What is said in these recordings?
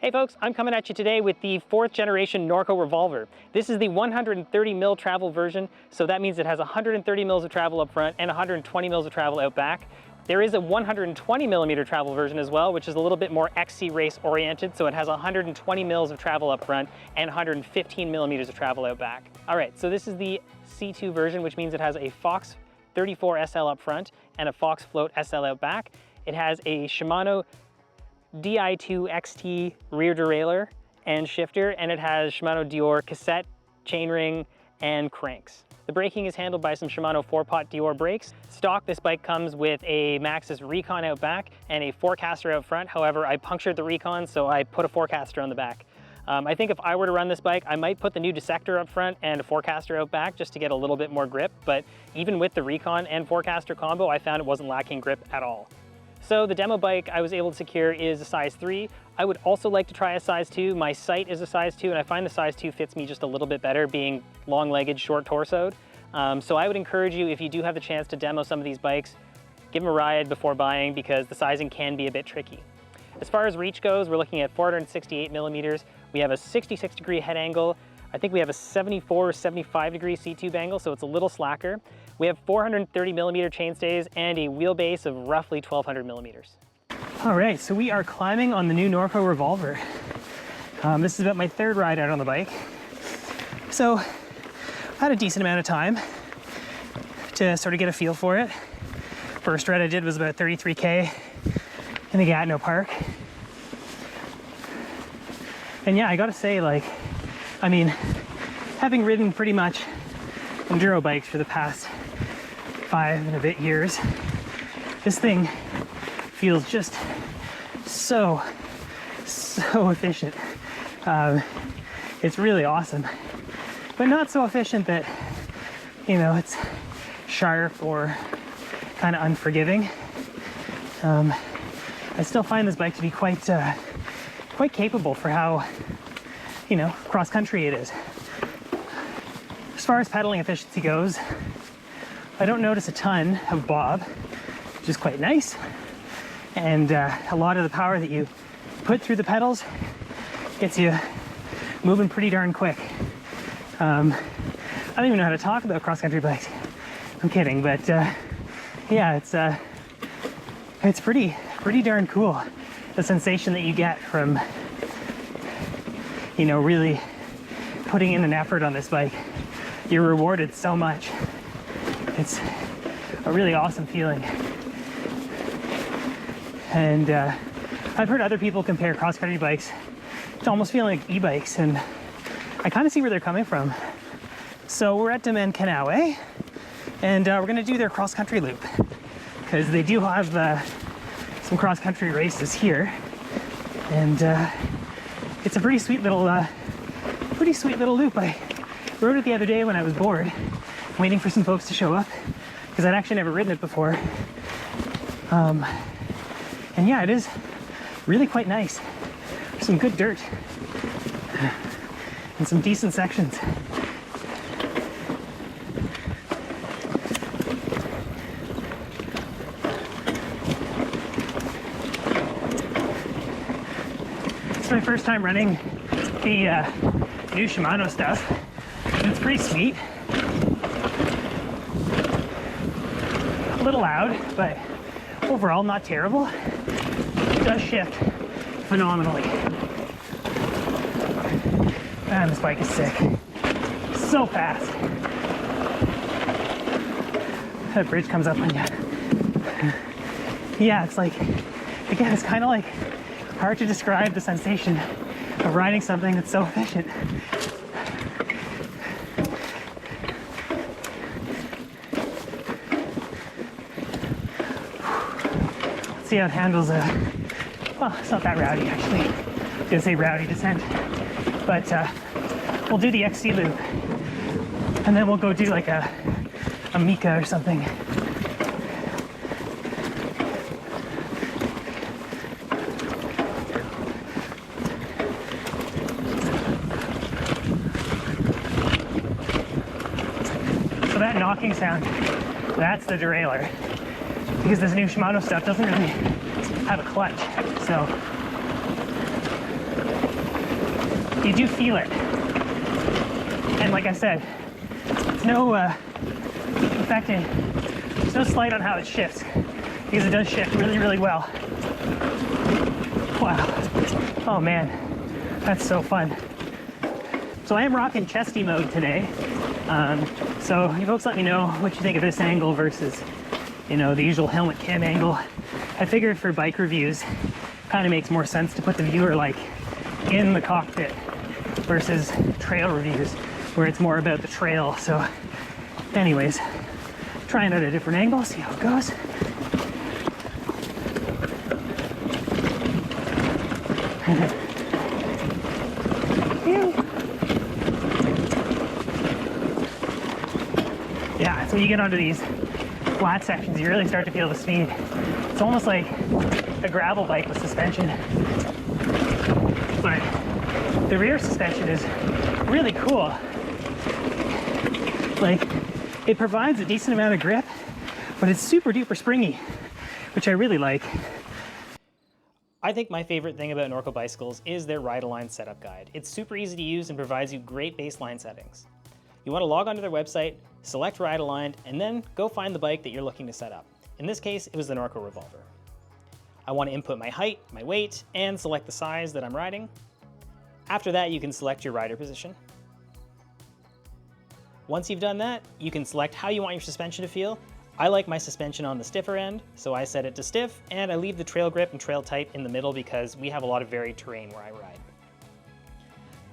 Hey folks, I'm coming at you today with the 4th generation Norco Revolver. This is the 130 mil travel version, so that means it has 130 mils of travel up front and 120 mils of travel out back. There is a 120 millimeter travel version as well, which is a little bit more XC race oriented, so it has 120 mils of travel up front and 115 millimeters of travel out back. All right, so this is the C2 version, which means it has a Fox 34 SL up front and a Fox Float SL out back. It has a Shimano Di2 XT rear derailleur and shifter, and it has Shimano Dior cassette, chainring, and cranks. The braking is handled by some Shimano 4-pot Dior brakes. Stock, this bike comes with a Maxxis Recon out back and a Forecaster out front. However, I punctured the Recon, so I put a Forecaster on the back. I think if I were to run this bike, I might put the new Dissector up front and a Forecaster out back just to get a little bit more grip, but even with the Recon and Forecaster combo, I found it wasn't lacking grip at all. So the demo bike I was able to secure is a size 3. I would also like to try a size 2. My sight is a size 2, and I find the size 2 fits me just a little bit better, being long-legged, short-torsoed. So I would encourage you, if you do have the chance to demo some of these bikes, give them a ride before buying, because the sizing can be a bit tricky. As far as reach goes, we're looking at 468 millimeters. We have a 66-degree head angle. I think we have a 74 or 75 degree C-tube angle, so it's a little slacker. We have 430 millimeter chainstays and a wheelbase of roughly 1200 millimeters. All right, so we are climbing on the new Norco Revolver. This is about my 3rd ride out on the bike. So I had a decent amount of time to sort of get a feel for it. First ride I did was about 33K in the Gatineau Park. And yeah, I gotta say, like, I mean, having ridden pretty much enduro bikes for the past 5 and a bit years, this thing feels just so efficient. It's really awesome, but not so efficient that, you know, it's sharp or kind of unforgiving. I still find this bike to be quite capable for how, you know, cross-country it is. As far as pedaling efficiency goes, I don't notice a ton of bob, which is quite nice. And a lot of the power that you put through the pedals gets you moving pretty darn quick. I don't even know how to talk about cross-country bikes. I'm kidding, but yeah, it's pretty darn cool. The sensation that you get from, you know, really putting in an effort on this bike. You're rewarded so much. It's a really awesome feeling. And I've heard other people compare cross-country bikes to almost feeling like e-bikes, and I kind of see where they're coming from. So we're at Domaine Canawe, and we're gonna do their cross-country loop, because they do have some cross-country races here, and it's a pretty sweet little loop. I rode it the other day when I was bored, waiting for some folks to show up, because I'd actually never ridden it before. And yeah, it is really quite nice. There's some good dirt and some decent sections. It's my first time running the new Shimano stuff. It's pretty sweet. A little loud, but overall not terrible. It does shift phenomenally. Man, this bike is sick. So fast. That bridge comes up on you. Yeah, it's like, again, it's kind of like hard to describe the sensation of riding something that's so efficient. See how it handles well, it's not that rowdy actually. I was gonna say rowdy descent, but we'll do the XC loop, and then we'll go do like a Mika or something. So that knocking sound, that's the derailleur. Because this new Shimano stuff doesn't really have a clutch, so you do feel it. And like I said, it's no, in fact, there's no slight on how it shifts, because it does shift really, really well. Wow. Oh man, that's so fun. So I am rocking chesty mode today. So you folks let me know what you think of this angle versus, you know, the usual helmet cam angle. I figured for bike reviews, kind of makes more sense to put the viewer like in the cockpit versus trail reviews where it's more about the trail. So anyways, trying out a different angle, see how it goes. Yeah, so when you get onto these flat sections, you really start to feel the speed. It's almost like a gravel bike with suspension. But the rear suspension is really cool. Like, it provides a decent amount of grip, but it's super duper springy, which I really like. I think my favorite thing about Norco bicycles is their ride-aligned setup guide. It's super easy to use and provides you great baseline settings. You want to log onto their website, select ride aligned, and then go find the bike that you're looking to set up. In this case, it was the Norco Revolver. I want to input my height, my weight, and select the size that I'm riding. After that, you can select your rider position. Once you've done that, you can select how you want your suspension to feel. I like my suspension on the stiffer end, so I set it to stiff, and I leave the trail grip and trail tight in the middle because we have a lot of varied terrain where I ride.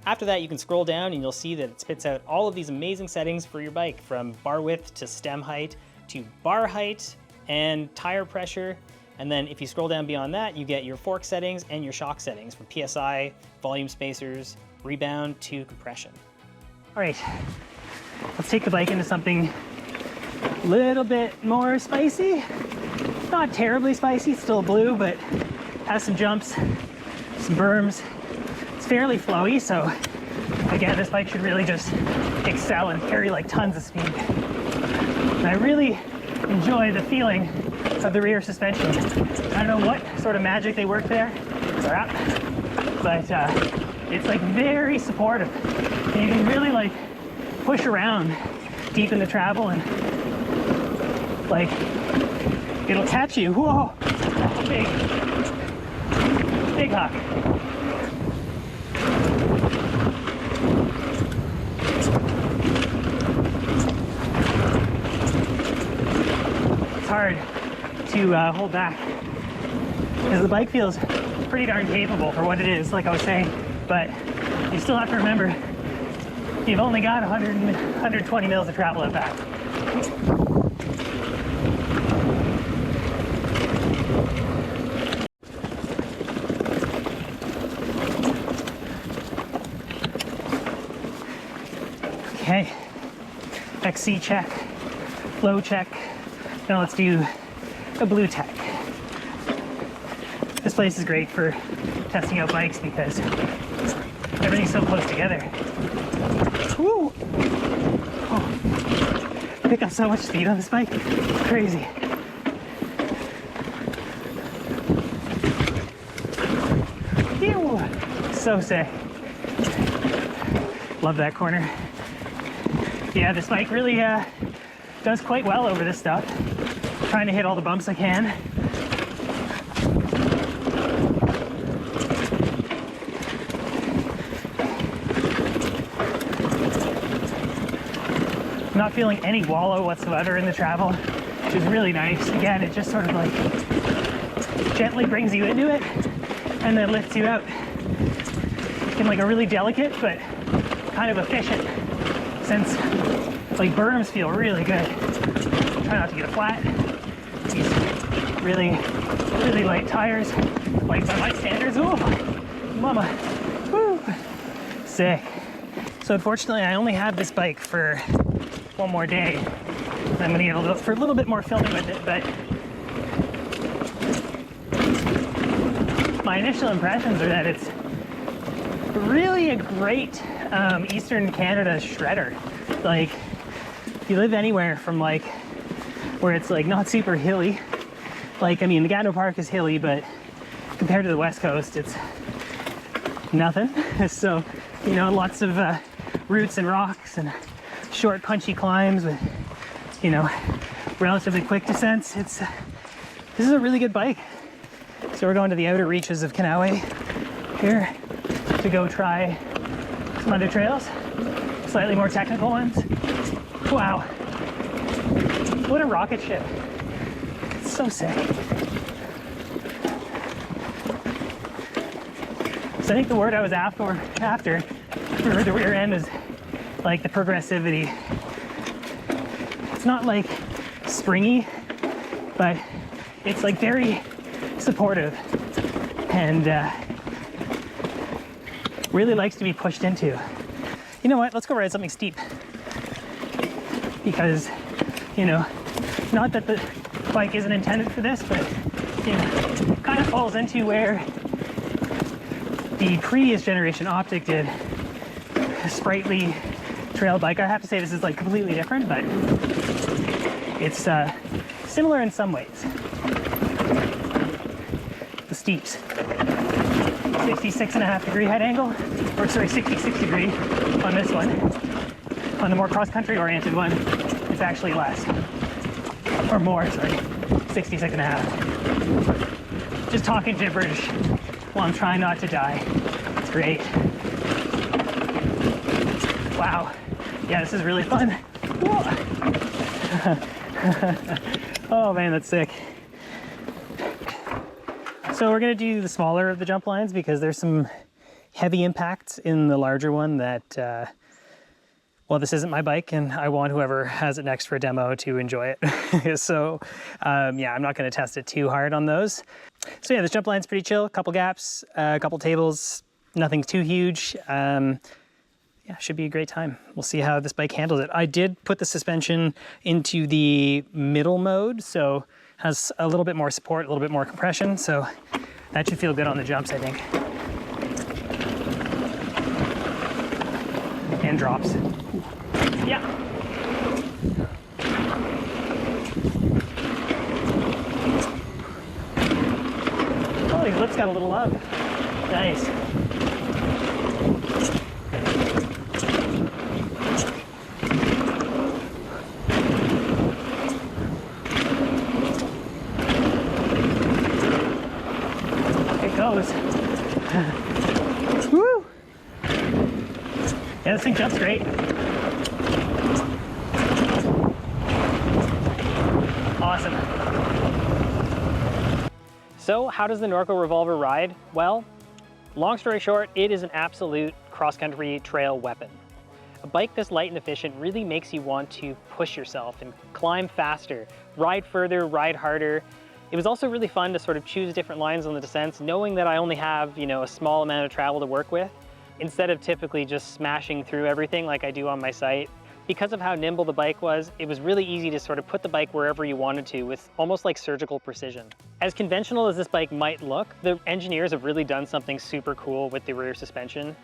After that, you can scroll down and you'll see that it spits out all of these amazing settings for your bike, from bar width to stem height to bar height and tire pressure. And then if you scroll down beyond that, you get your fork settings and your shock settings from PSI, volume spacers, rebound to compression. All right, let's take the bike into something a little bit more spicy. Not terribly spicy, it's still blue, but has some jumps, some berms. Fairly flowy, so again, this bike should really just excel and carry like tons of speed. And I really enjoy the feeling of the rear suspension. I don't know what sort of magic they work there, but it's like very supportive. And you can really like push around deep into travel and like it'll catch you. Whoa, that's a big huck. Hard to hold back because the bike feels pretty darn capable for what it is, like I was saying, but you still have to remember you've only got 120 mils of travel out back. Okay, XC check, flow check. Now let's do a blue tech. This place is great for testing out bikes because everything's so close together. Woo! Oh, I pick up so much speed on this bike. It's crazy. Ew! So sick. Love that corner. Yeah, this bike really does quite well over this stuff. Trying to hit all the bumps I can. Not feeling any wallow whatsoever in the travel, which is really nice. Again, it just sort of like gently brings you into it and then lifts you out in like a really delicate but kind of efficient sense. Like berms feel really good. Try not to get a flat. These really, really light tires, like by my standards. Oh, mama, woo, sick. So unfortunately, I only have this bike for one more day. I'm gonna get a little for a little bit more filming with it, but my initial impressions are that it's really a great Eastern Canada shredder. Like, if you live anywhere from like where it's like not super hilly, like, I mean, the Gatineau Park is hilly, but compared to the West Coast, it's nothing. So You know, lots of roots and rocks and short punchy climbs with, you know, relatively quick descents. This is a really good bike. So we're going to the outer reaches of Kanawe here to go try some other trails, slightly more technical ones. Wow, what a rocket ship. It's so sick. So I think the word I was after for the rear end is like the progressivity. It's not like springy, but it's like very supportive and really likes to be pushed into. You know what, let's go ride something steep. Because, you know, not that the bike isn't intended for this, but, you know, it kind of falls into where the previous generation Optic did. A sprightly trail bike. I have to say this is like completely different, but it's similar in some ways. The steeps. 66.5-degree head angle, or sorry, 66 degree on this one. On the more cross-country oriented one, it's actually less. Or more, sorry, 66.5. Just talking gibberish while I'm trying not to die. It's great. Wow. Yeah, this is really fun. Oh man, that's sick. So we're gonna do the smaller of the jump lines because there's some heavy impacts in the larger one that, well, this isn't my bike and I want whoever has it next for a demo to enjoy it. So yeah, I'm not gonna test it too hard on those. So yeah, this jump line's pretty chill, a couple gaps, a couple tables, nothing too huge. Yeah, should be a great time. We'll see how this bike handles it. I did put the suspension into the middle mode, so has a little bit more support, a little bit more compression, so that should feel good on the jumps, I think. And drops. Yeah. Oh, these lips got a little love. Nice. Goes. Woo! Yeah, this thing jumps great. Awesome. So how does the Norco Revolver ride? Well, long story short, it is an absolute cross-country trail weapon. A bike this light and efficient really makes you want to push yourself and climb faster, ride further, ride harder. It was also really fun to sort of choose different lines on the descents, knowing that I only have, you know, a small amount of travel to work with, instead of typically just smashing through everything like I do on my site. Because of how nimble the bike was, it was really easy to sort of put the bike wherever you wanted to with almost like surgical precision. As conventional as this bike might look, the engineers have really done something super cool with the rear suspension.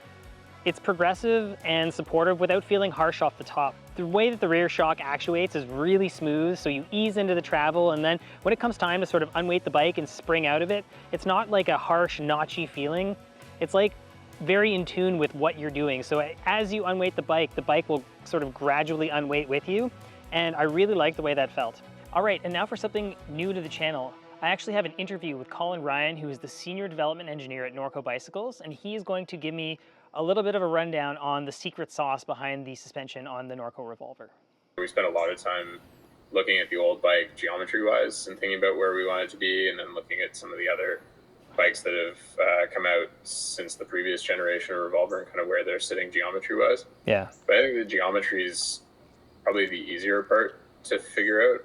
It's progressive and supportive without feeling harsh off the top. The way that the rear shock actuates is really smooth, so you ease into the travel, and then when it comes time to sort of unweight the bike and spring out of it, it's not like a harsh, notchy feeling. It's like very in tune with what you're doing. So as you unweight the bike will sort of gradually unweight with you, and I really like the way that felt. All right, and now for something new to the channel. I actually have an interview with Colin Ryan, who is the Senior Development Engineer at Norco Bicycles, and he is going to give me a little bit of a rundown on the secret sauce behind the suspension on the Norco Revolver. We spent a lot of time looking at the old bike geometry-wise and thinking about where we wanted to be, and then looking at some of the other bikes that have come out since the previous generation of Revolver and kind of where they're sitting geometry-wise. Yeah. But I think the geometry is probably the easier part to figure out,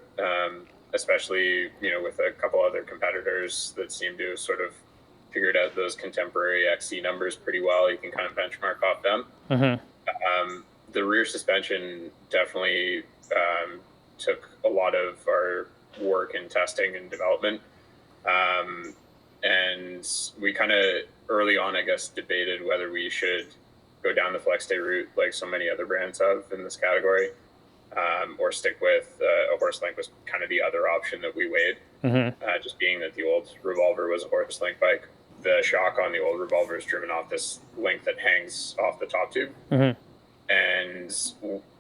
especially, you know, with a couple other competitors that seem to sort of figured out those contemporary XC numbers pretty well. You can kind of benchmark off them. Mm-hmm. The rear suspension definitely took a lot of our work in testing and development. And we kind of early on, I guess, debated whether we should go down the flex stay route like so many other brands have in this category, or stick with a horse link was kind of the other option that we weighed. Mm-hmm. Just being that the old Revolver was a horse link bike. the shock on the old Revolver is driven off this link that hangs off the top tube. And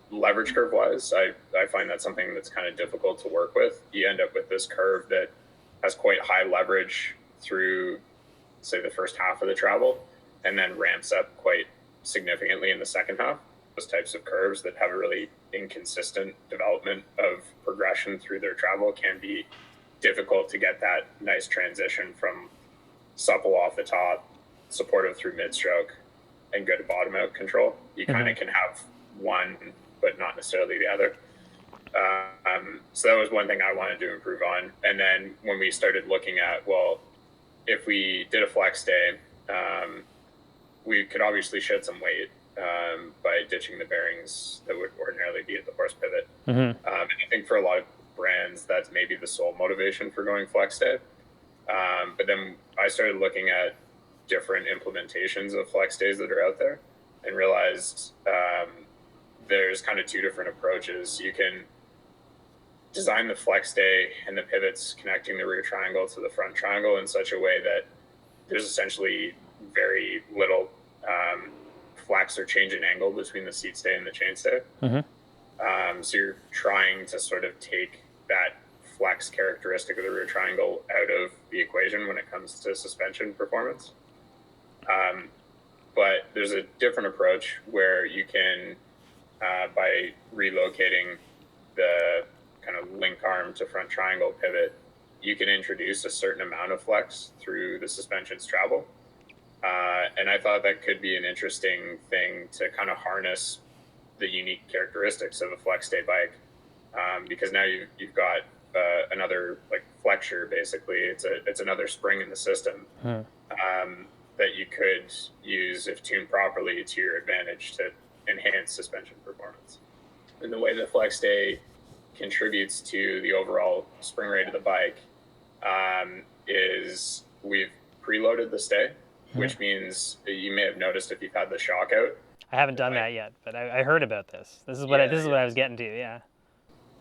leverage curve wise, I find that something that's kind of difficult to work with. You end up with this curve that has quite high leverage through, say, the first half of the travel, and then ramps up quite significantly in the second half. Those types of curves that have a really inconsistent development of progression through their travel can be difficult to get that nice transition from supple off the top, supportive through mid-stroke, and good bottom-out control. You kind of can have one, but not necessarily the other. So that was one thing I wanted to improve on. And then when we started looking at, well, if we did a flex day, we could obviously shed some weight by ditching the bearings that would ordinarily be at the horse pivot. And I think for a lot of brands, that's maybe the sole motivation for going flex day. But then I started looking at different implementations of flex days that are out there and realized there's kind of two different approaches. You can design the flex day and the pivots connecting the rear triangle to the front triangle in such a way that there's essentially very little flex or change in angle between the seat stay and the chain stay. So you're trying to sort of take that flex characteristic of the rear triangle out of the equation when it comes to suspension performance. But there's a different approach where you can, by relocating the kind of link arm to front triangle pivot, you can introduce a certain amount of flex through the suspension's travel. And I thought that could be an interesting thing to kind of harness the unique characteristics of a flex day bike, because now you've got another like flexure. Basically, it's another spring in the system that you could use if tuned properly to your advantage to enhance suspension performance. And the way the flex day contributes to the overall spring rate of the bike is we've preloaded the stay, which means you may have noticed if you've had the shock out. I haven't done that yet, but I heard about this. This is what I was getting to. Yeah.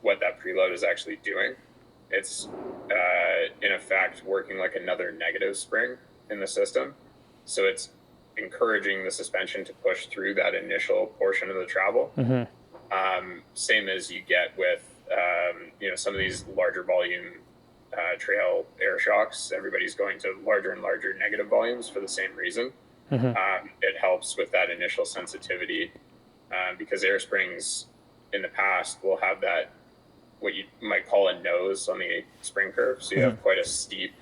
What that preload is actually doing, it's in effect working like another negative spring in the system. So it's encouraging the suspension to push through that initial portion of the travel. Same as you get with some of these larger volume trail air shocks. Everybody's going to larger and larger negative volumes for the same reason. It helps with that initial sensitivity because air springs in the past will have that, what you might call a nose on the spring curve. So you have quite a steep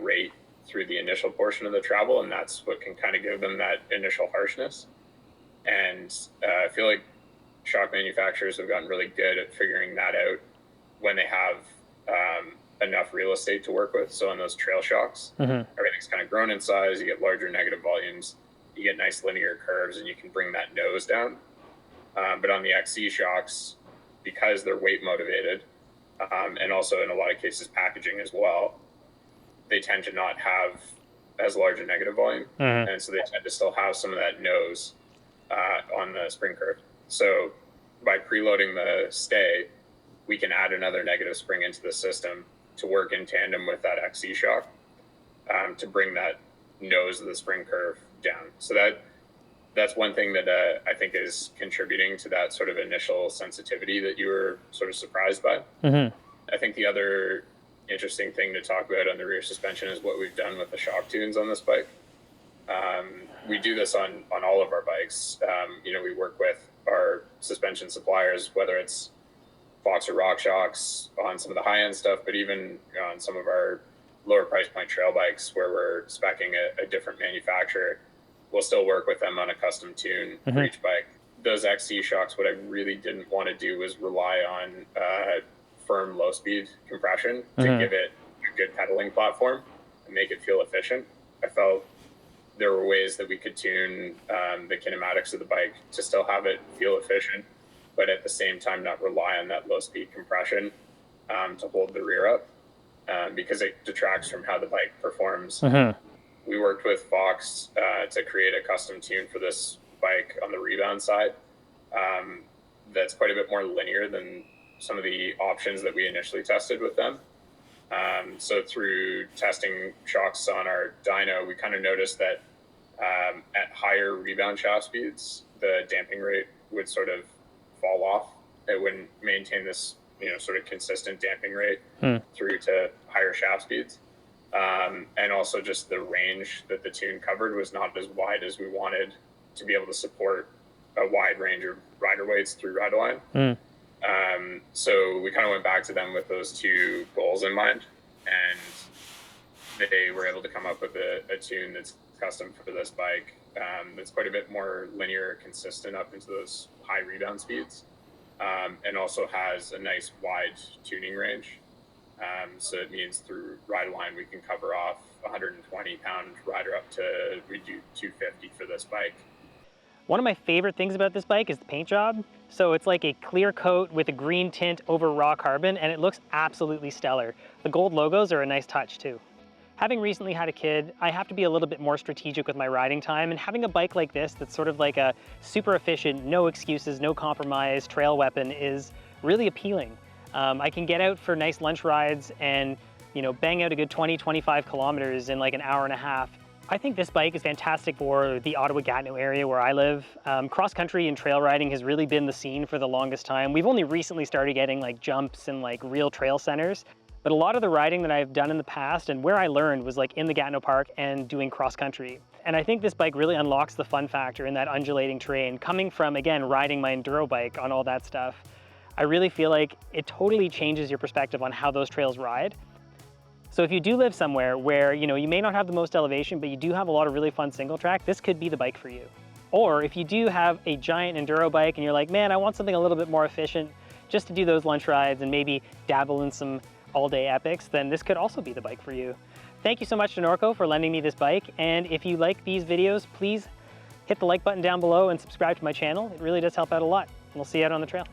rate through the initial portion of the travel, and that's what can kind of give them that initial harshness. And I feel like shock manufacturers have gotten really good at figuring that out when they have enough real estate to work with. So on those trail shocks, everything's kind of grown in size, you get larger negative volumes, you get nice linear curves, and you can bring that nose down. But on the XC shocks, because they're weight motivated, and also in a lot of cases packaging as well, they tend to not have as large a negative volume. And so they tend to still have some of that nose on the spring curve. So by preloading the stay, we can add another negative spring into the system to work in tandem with that XC shock to bring that nose of the spring curve down. So that's one thing that I think is contributing to that sort of initial sensitivity that you were sort of surprised by. I think the other interesting thing to talk about on the rear suspension is what we've done with the shock tunes on this bike. We do this on all of our bikes. We work with our suspension suppliers, whether it's Fox or Rock shocks on some of the high-end stuff, but even on some of our lower price point trail bikes where we're speccing a different manufacturer, we'll still work with them on a custom tune for each bike. Those XC shocks, what I really didn't want to do was rely on firm low-speed compression to give it a good pedaling platform and make it feel efficient. I felt there were ways that we could tune the kinematics of the bike to still have it feel efficient, but at the same time not rely on that low-speed compression to hold the rear up because it detracts from how the bike performs. We worked with Fox to create a custom tune for this bike on the rebound side that's quite a bit more linear than some of the options that we initially tested with them. So through testing shocks on our dyno, we kind of noticed that at higher rebound shaft speeds, the damping rate would sort of fall off. It wouldn't maintain this, sort of consistent damping rate through to higher shaft speeds. And also just the range that the tune covered was not as wide as we wanted to be able to support a wide range of rider weights through ride line. So we kind of went back to them with those two goals in mind, and they were able to come up with a tune that's custom for this bike, that's quite a bit more linear, consistent up into those high rebound speeds, and also has a nice wide tuning range. So it means through ride line we can cover off 120-pound rider up to, we do 250 for this bike. One of my favorite things about this bike is the paint job. So it's like a clear coat with a green tint over raw carbon, and it looks absolutely stellar. The gold logos are a nice touch too. Having recently had a kid, I have to be a little bit more strategic with my riding time, and having a bike like this that's sort of like a super efficient, no excuses, no compromise trail weapon is really appealing. I can get out for nice lunch rides and bang out a good 20-25 kilometers in like an hour and a half. I think this bike is fantastic for the Ottawa-Gatineau area where I live. Cross-country and trail riding has really been the scene for the longest time. We've only recently started getting like jumps and like real trail centers, but a lot of the riding that I've done in the past and where I learned was like in the Gatineau Park and doing cross-country. And I think this bike really unlocks the fun factor in that undulating terrain. Coming from, again, riding my enduro bike on all that stuff, I really feel like it totally changes your perspective on how those trails ride. So if you do live somewhere where you may not have the most elevation, but you do have a lot of really fun single track, this could be the bike for you. Or if you do have a giant enduro bike and you're like, man, I want something a little bit more efficient just to do those lunch rides and maybe dabble in some all-day epics, then this could also be the bike for you. Thank you so much to Norco for lending me this bike. And if you like these videos, please hit the like button down below and subscribe to my channel. It really does help out a lot. And we'll see you out on the trail.